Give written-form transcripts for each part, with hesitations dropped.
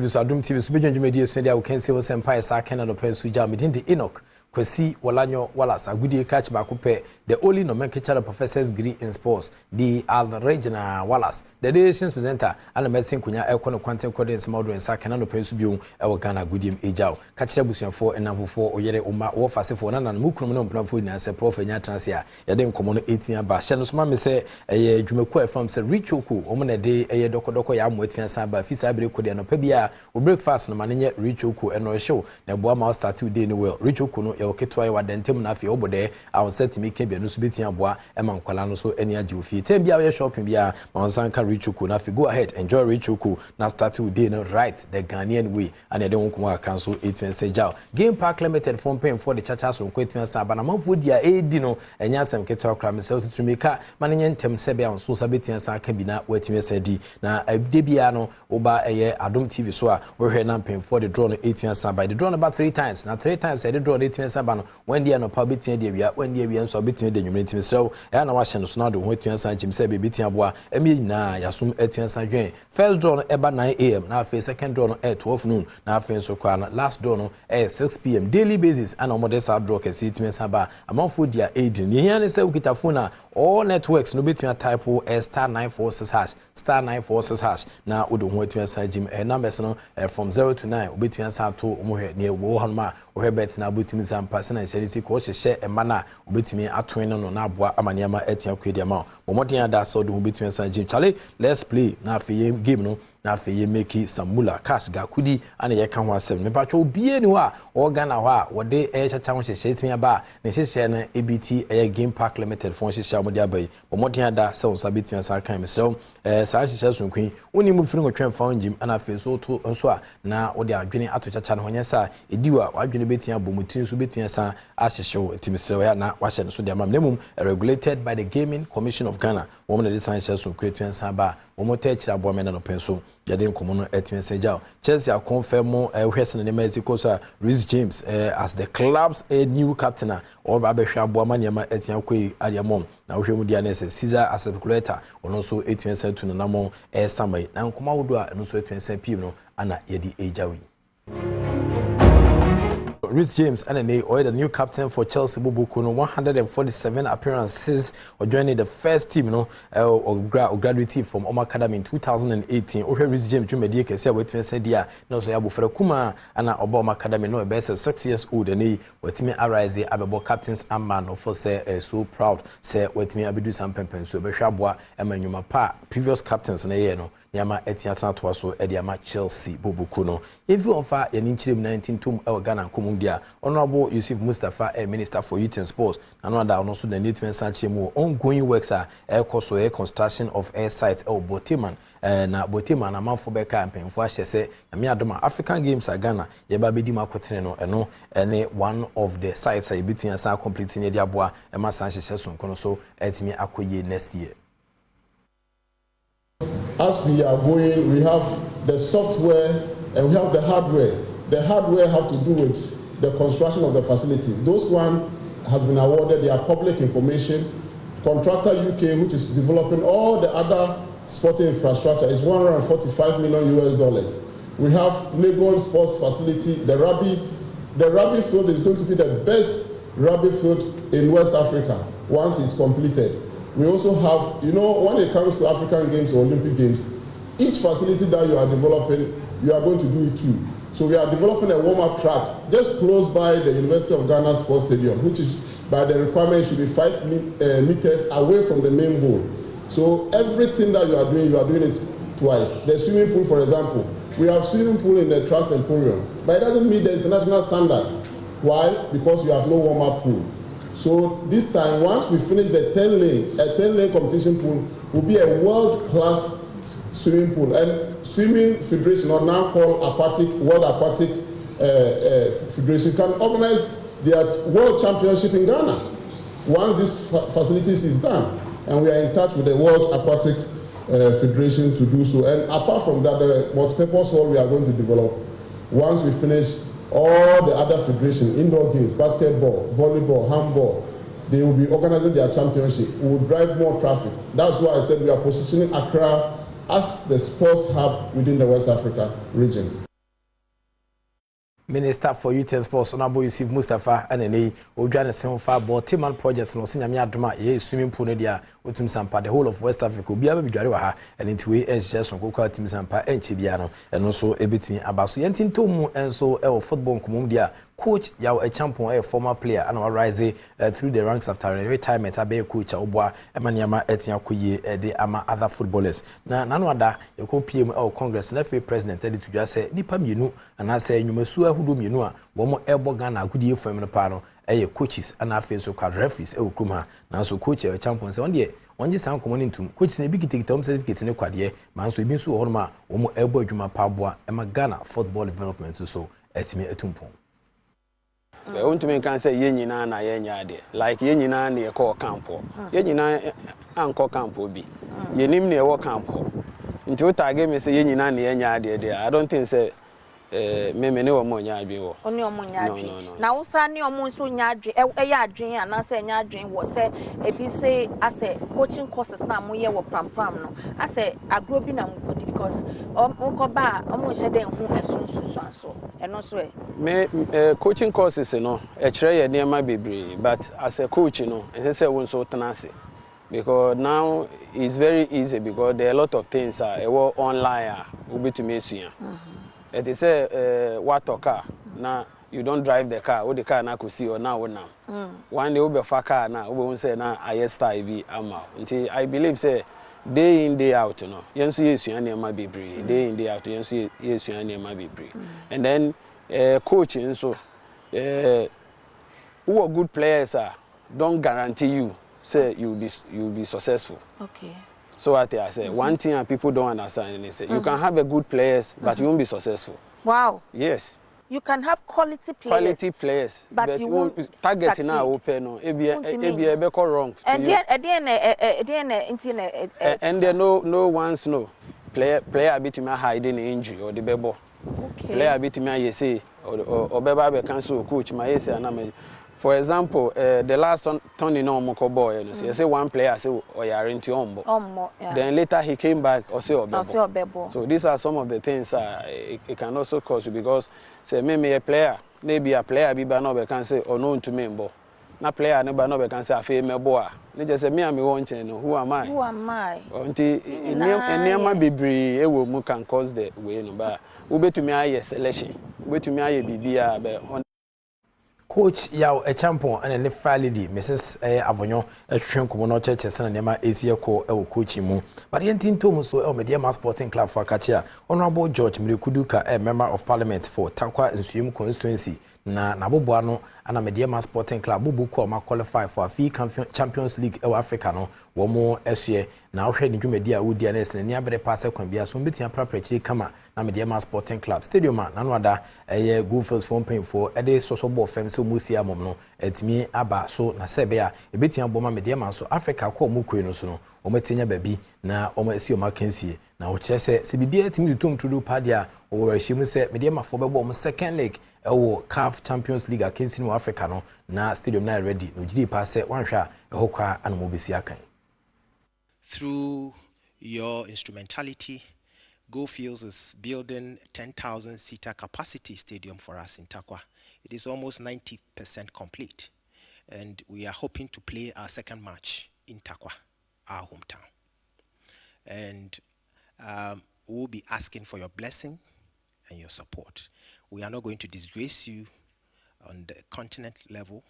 TV so Adom TV so be dwumadi so dia we can say we Empire sa Canada pen so ja me di Enoch Kwesi Walanyo Wallace agudi catch back up the only nomenclature professor's degree in sports the Regina Wallace the nations presenter and medicine kunya ekono quantum coding model in sa Canada pen so biu e wo Ghana agudi ejao catch busuafo enamfofo oyere oma wo fasefo na mu kunu no mplanfo na se prof nya transe a ye de nkomo no 18 aba hye no so ma me se eye dwumaku efam se richoku omo na de eye dokodoko ya mo 18 sa ba fisa abire kodi no pa bia o breakfast no ma ne richoku eno show na bo ma start today no well richoku no ye oketwa wa dentem na afie obode a set mi ke bia no so betia boa e ma nkwala no so eni age ofie tem bia we shopping bia ma onsanka richoku na afie go ahead enjoy richoku na start today no right the Ghanaian way and ye de nkomo akran so 18 say jaw game park limited from paying for the chacha so nkwetwa sa ba na manfo dia edi no enya asem ketwa kra me se tutumika ma ne ntem se bia so sa betia sa ka bi na watime se di na de bia no oba eye Adom TV so a we hwe na paying for the draw no 18 sa by the draw about 3 times na 3 times I did draw 18 sa ba no when dia no pa betia de wia when dia wia so betia de nwumre ntime so ya na wa hye no so na do ho 18 sa jim se be betia boa emi nyina yasum 18 sa dwen first draw no eba 9 am na after second draw no 12 noon na after so kwa na last draw no 6 pm daily basis and omode sa draw ke si 18 sa ba amanfo dia aid ni hia ne se ukita phone all networks no betia type star 946 hash star 946 hash na odo ho 18 sa jim numbers no from 0 to 9 obetia sa to omohwe ne wo hanma ohwe bet na obetimi sampa se na charity ko hye emana obetimi atwen no na aboa amaniama etia kwedi ama omoden ada so odo ho betia sa jim chale let's play na afeye game no na afeye make some mula cash ga kudi ana ye kan ho asem me patcho obie ni ho a organ ho a wode chacha ho hye etimi aba ne hye na EBT game park limited fon hye mo dia bai omoden ada so on sabetia sa kan me so sa hye sunkun oni mu firi ngotwen fa onjim ana afe so to nso a na wode adwene ato chacha no ho nyesa ediwa wadwene betia bomutin so betia sa ahye etimi so ya na wa hye so dia mam nemum regulated by the Gaming Commission of Ghana wo na de san hye sunkun etua sa ba wo mo ta kira bo me na no penso yade nkomo no etua sa jao Chelsea a confirm hwese ne Mexico so Reece James as the club's new captain or ba behwa abo amaniama etia koi adiamom na hwemu dia na se Caesar Aspilicueta ono so etua sa tu na namo samai na nkoma wodo a no so etua sa pim no ana yedi ejawi Reece James and the new captain for Chelsea Bubuku no 147 appearances or joining the first team or graduate from Oma Academy in 2018. Reece James Jumedi kese wetwen se dia no so yabo fere kuma ana Oma Academy no be 6 years old and wetimi arise abebo captains amman of say so proud say wetimi abedu sampempen so be hwaboa emanyuma pa previous captains na ye no yama etiata to so ediama Chelsea Bubuku no if you offer any nchirem 19 tum Ghana komundia Honorable Yusuf Mustafa Minister for Youth and Sports and other also the native sanche mu ongoing works are air construction of air sites Boteman na Boteman na manfo be campaign for ahye se na Adom African Games a Ghana ye ba bedi makotene no eno ene one of the sites a between sa completing e dia boa e ma san hye so nkono so etimi akoye next year. As we are going, we have the software and we have the hardware. The hardware have to do with the construction of the facility. Those one has been awarded, they are public information. Contractor UK, which is developing all the other sporting infrastructure, is $145 million US. We have Legon Sports Facility. The rugby field is going to be the best rugby field in West Africa once it's completed. We also have, when it comes to African Games or Olympic Games, each facility that you are developing, you are going to do it too. So we are developing a warm-up track just close by the University of Ghana Sports Stadium, which is by the requirement should be 5 meters away from the main bowl. So everything that you are doing it twice. The swimming pool, for example, we have swimming pool in the Trust Emporium, but it doesn't meet the international standard. Why? Because you have no warm-up pool. So this time, once we finish the 10-lane competition pool will be a world-class swimming pool. And Swimming Federation, or now called World Aquatic Federation, can organize their World Championship in Ghana once this facilities is done. And we are in touch with the World Aquatic Federation to do so. And apart from that, the multipurpose hall we are going to develop once we finish all the other federations, indoor games, basketball, volleyball, handball, they will be organizing their championship. We will drive more traffic. That's why I said we are positioning Accra as the sports hub within the West Africa region. Minister for Youth and Sports Honorable Yusuf Mustafa and any Ojana Senfa Baltiman project no Sinyamia Duma ye swimming pool dia utum sampa the whole of West Africa bi aba bidware ha and into we enhyeso kokwa tim sampa enchebia no eno so ebetumi abaso yentinto mu enso e football nkomum dia coach yaw a champion a former player and rise through the ranks after retirement abe coach oboa emaniama etia koye de ama other footballers na nano ada yeko PM Congress na fe president edi tudwa se nipa mienu anase nyumasu ahudo mienu a wo mo ebo Ghana agudie fam no pa no eye coaches ana afi so kwa referees e okrum ha na so coach e champion se onde onje san komoni ntum coaches ne bikitikita certificate ne kwade ma so ebi nso wo ma wo mo ebo adwuma pa boa ema Ghana football development so etimi etumpon. I want to make say yenyina na yenya ade like yenyina na call camp yenyina anko camp obi yenim na e wo camp nti o target me say yenyina na yenya ade there I don't think say me ne wo mo nya adwen wo oni o mo nya adwen na wo sa ne o mo so nya adwen e ya adwen ana say nya adwen wo say ebi say ase coaching courses na mo ye wo pram no ase agro bi na mo because o ko ba o mo hye den hu enso anso eno so me coaching courses no e kire ye niam bebre but as a coach no e say won so tenase because now it's very easy because there are a lot of things e wo online obetumi esua it is what car now you don't drive the car or the car na kusi or now one day ube fa car na ube won say na ayesta bi ama until I believe say day in day out no yensu yesu anema bebre day in day out yensu yesu anema bebre and then coach so who are good players don't guarantee you say you'll be successful. Okay. So what I say, one thing and people don't understand is you can have a good players, but you won't be successful. Wow. Yes. You can have quality players. Quality players, but you won't target now open no. It be wrong. And there no one's no player bit me hiding injury or the bebo. Okay. Player bit me say or beba be cancel coach my say na. For example, the last turn in Omoko boy, you say one player say Oyarinti Ombo. Then later he came back or say Obebo. So these are some of the things it can also cause you because say maybe a player be no can say or known to me mbo. Na player never no can say afi me boa. They just say me am one chain. Who am I? Who am I? Until near bebre e will can cause the way no ba. Ube to me aye selection. Ube to me aye bibia be on. Coach yaw a champion and ne falidi Mrs. Avonyo atwen komo no cheche sana nema esie ko e coach mu but yentinto mu so media sporting club for Kachia Honorable George Mrekuduka a member of parliament for Takwa Nsuyum constituency na naboboa no ana media sporting club bubu ko ma qualify for FIFA Champions League e Africa no wo mo esue na ohwe ni dwumadi a wodi ana esne ni abere pass kwan bia so mbetia praprachiri kama na media sporting club stadium na no ada eye Goldfields for paying for e dey so ball fam so musia mom no etimi aba so na sebe a ebetia boma media so Africa ko mu koi no so no o metenya babi na o ma esi o ma kansie na o kyerese se bibia etimi tutum tudu padia o wora hyimu se media mafo bebo o second leg ewo CAF Champions League against New Africa no na stadium na ready no gidi pass wanhwa ehokwa anomobesi akan. Through your instrumentality, Goldfields is building 10,000-seater capacity stadium for us in Takwa. It is almost 90% complete, and we are hoping to play our second match in Takwa, our hometown. And we'll be asking for your blessing and your support. We are not going to disgrace you on the continent level,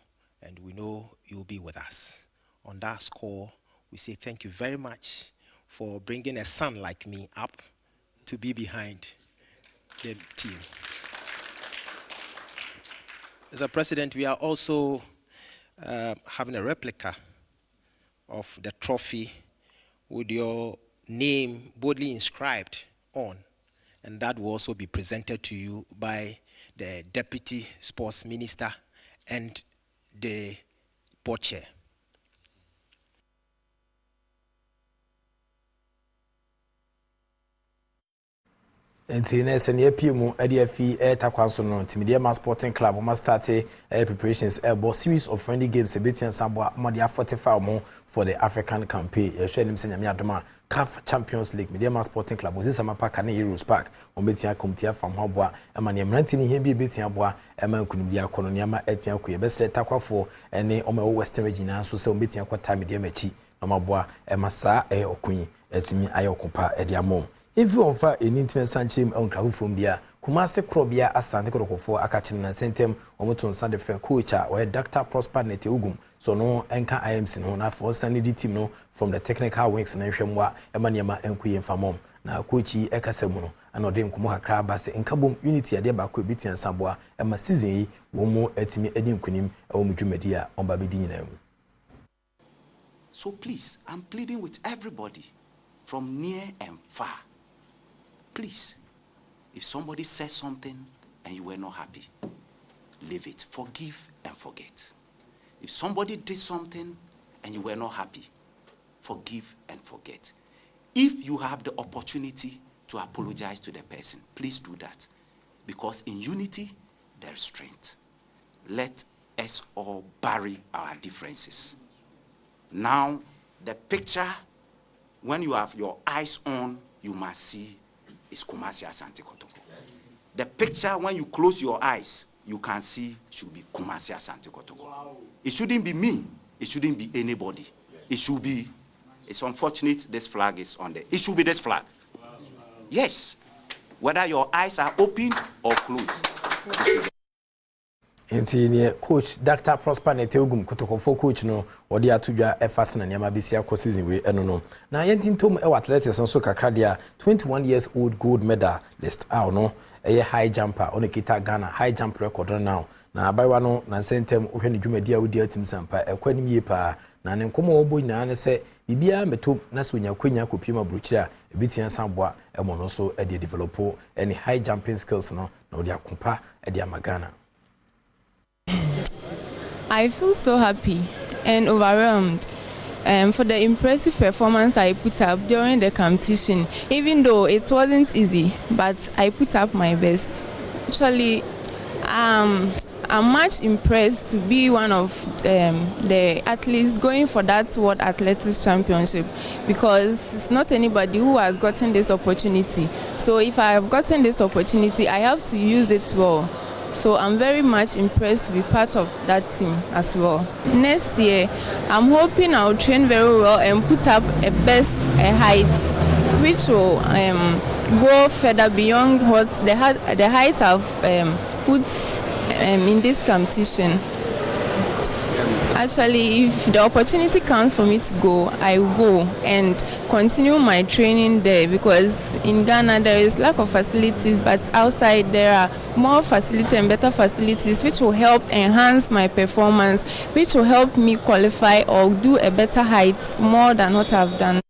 and we know you'll be with us. On that score, we say thank you very much for bringing a son like me up to be behind the team. As a president, we are also having a replica of the trophy with your name boldly inscribed on, and that will also be presented to you by the Deputy Sports Minister and the board chair. Enti na se ne apiemu ade afi takwanso no Timidiama Sporting Club ma start preparations bo series of friendly games ebetian sabo mo dia 45 mo for the African campaign. Ye nim se nyame adoma CAF Champions League Timidiama Sporting Club ozi sama park na Heroes Park o betian komtia fam ho boa e ma ne mranti ni hia bi betian boa e ma nkunu bia kono ne ma atian ko ye besre takwafo ene o ma Western region so se o betian kwata Timidiama chi no ma boa e ma sa okun etimi ayokopa e dia mom. If you offer a Nintin Sanchim on Krahufum dia, Kumase Krobia Asante Korokofo Akachin and Sentem, Omoton Sande Fair Coach or Dr. Prosper Neteugum, so no Enka IMC no for Sandy team no from the technical wings and Shemwa, Emaniama and Queen Famom, now Kochi Ekasemuno, and Odem Kumoha Krabase in Kabum Unity Adeba Kubiti and Sabwa, and Massizi, Womo Etimi Edim Kunim, Omujumedia on Babidinum. So please, I'm pleading with everybody from near and far. Please, if somebody says something and you were not happy, leave it. Forgive and forget. If somebody did something and you were not happy, forgive and forget. If you have the opportunity to apologize to the person, please do that. Because in unity, there is strength. Let us all bury our differences. Now, the picture, when you have your eyes on, you must see is Kumasi Asante Kotoko. The picture, when you close your eyes, you can see should be Kumasi Asante Kotoko. Wow. It shouldn't be me. It shouldn't be anybody. Yes. It should be, it's unfortunate this flag is on there. It should be this flag. Wow. Yes. Whether your eyes are open or closed. Enti ne coach Dr. Prosper Neteugum Kotokofo coach no odi atudwa efase na niama besia ko season we eno no na yentintom e athletics nso kakra dia 21 years old gold medalist no eye high jumper on kita Ghana high jump record now na abawa no na sentem ohwe ne dwumadi a odi atim sampa ekwanim ye pa na ne nkomo obo nyina ne se bibia meto na so nya kwanya kopima bruchira ebitian sanboa e mo no so e de develop any high jumping skills no na odi akopa e de amagana. I feel so happy and overwhelmed for the impressive performance I put up during the competition, even though it wasn't easy, but I put up my best. Actually, I'm much impressed to be one of the athletes going for that World Athletics Championship, because it's not anybody who has gotten this opportunity. So if I have gotten this opportunity, I have to use it well. So I'm very much impressed to be part of that team as well. Next year, I'm hoping I'll train very well and put up a best height, which will go further beyond what the height I've put in this competition. Actually, if the opportunity comes for me to go, I will go and continue my training there, because in Ghana there is lack of facilities, but outside there are more facilities and better facilities which will help enhance my performance, which will help me qualify or do a better height more than what I've done.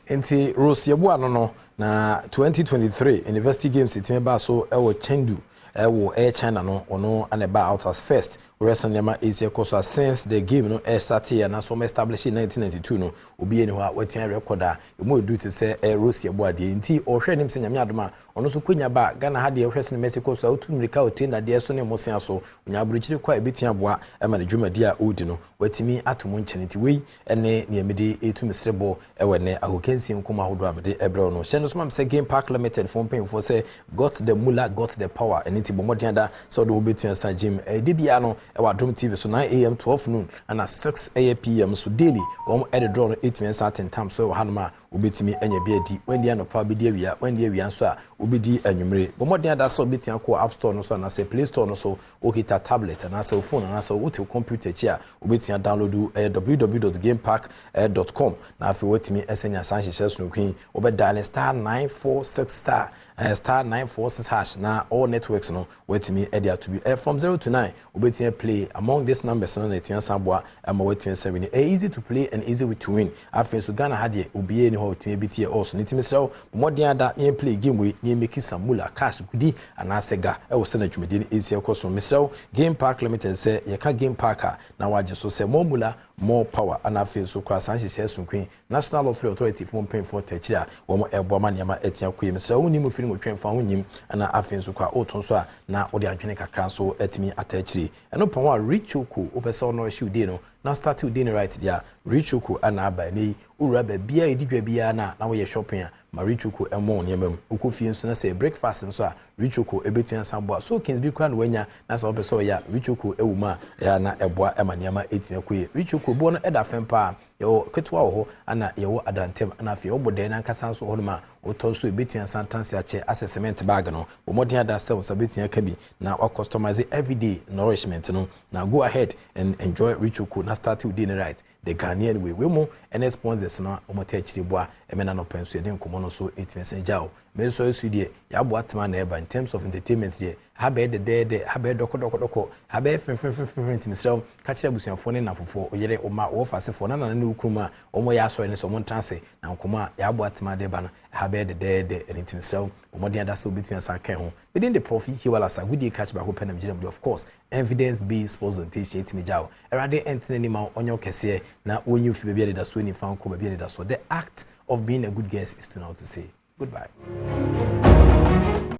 Enti Rose Yebuano no na 2023 University Games itimeba so ewo Chengdu ewo China no ono aneba out as first. Western Nema Asia Kosa since the game no started and so established in 1992 no obi eni ho a wetin recorder e mo do to say Rose Yeboade nti o hwe nim se nyame adoma ono so kwanya ba Ghana ha de hwese ne Mexico so otu mrika o trainer de so ne mosia so onya aburuchiri kwa ebetia boa e ma ne dwumadi a odi no watimi atomo ncheneti wei ene ne emede etu mesrebo e wene ahokensi nkoma hodo amede ebre no hye no so mam say Game Park Limited for paying for say got the mula got the power and nti bomodian da so do obetua sa gym de bia no Adom TV so 9 a.m. 12 noon and at 6 p.m. so daily at the draw 8 minutes certain time so hanma ubetimi anya biadi when the anopa bi dia wia when dia wia so a ubedi anwumre bomodin da so betia ko App Store no so na say Play Store no so okita tablet na say phone na so wote computer chi a ubetia download www.gamepark.com na afi wotimi esenya sanhyehyɛ so kwin obedial star 946 star star 946 hash na all networks no wotimi e dia to be from 0 to 9 ubetia play among these numbers no na etia samboa ama wotimi 7 easy to play and easy to win afi so Ghana hade obiye ni ho wotimi bitie also nitimi sew modern da yen play game we yen make some mula cash kudi anasega e wo se na dwumedi ni easy ekoso mesew Game Park Limited say ye ka Game Park na waje so se mo mula more power and afei so kwa san hyehyɛ sunkun national lottery authority for paying for techira wo mo ebo ma niam etia koyem sɛ woni mu firi ngotwen fa honim ana afei so kwa oton so a na wo de adwene kakra so atimi atachiri ɛno pon a richuku wo pɛ sɛ no hye udi no na start udi no right dia richuku ana aba nei ura ba bia edidwa bia na wo ye shopping a ma richuku emo niamam ukofie nso na sɛ breakfast nso a richuku ebetua sambo so kins bi kwa na wanya na sɛ wo pɛ sɛ ya richuku ewuma ya na eboa ema niam etimi koye richuku bo no eda fempa yo ketwa wo ho ana yewo adantem ana afei obode na nkasa so ho ma oto so ebetua santanse ache assessment bag no wo modern ada sɛ wo sabetua ka bi na wa customize everyday nourishment no na go ahead and enjoy richuku na start with dinner right the Ghanaian way we mo and sponsors na omota achiri boa emena no penso de nkomo no so etwense jao me so esu de ya boa tema na eba in terms of entertainment de ha be de ha be doko ha be fren timsel ka kire busuafo ne nafofo oyere oma wo fasefo na ne ukuma omo ya so ne so mo ntanse na nkomo a ya boa tema de ba no ha be de timsel omodin ada so between san kan ho within the profit hiwala sa gudi catch back open am jirem of course evidence based presentation etimi jao erade entene ni ma onyo kese na wonyu fi bia de so ni fan ko bia de so the act of being a good guest is to know to say goodbye.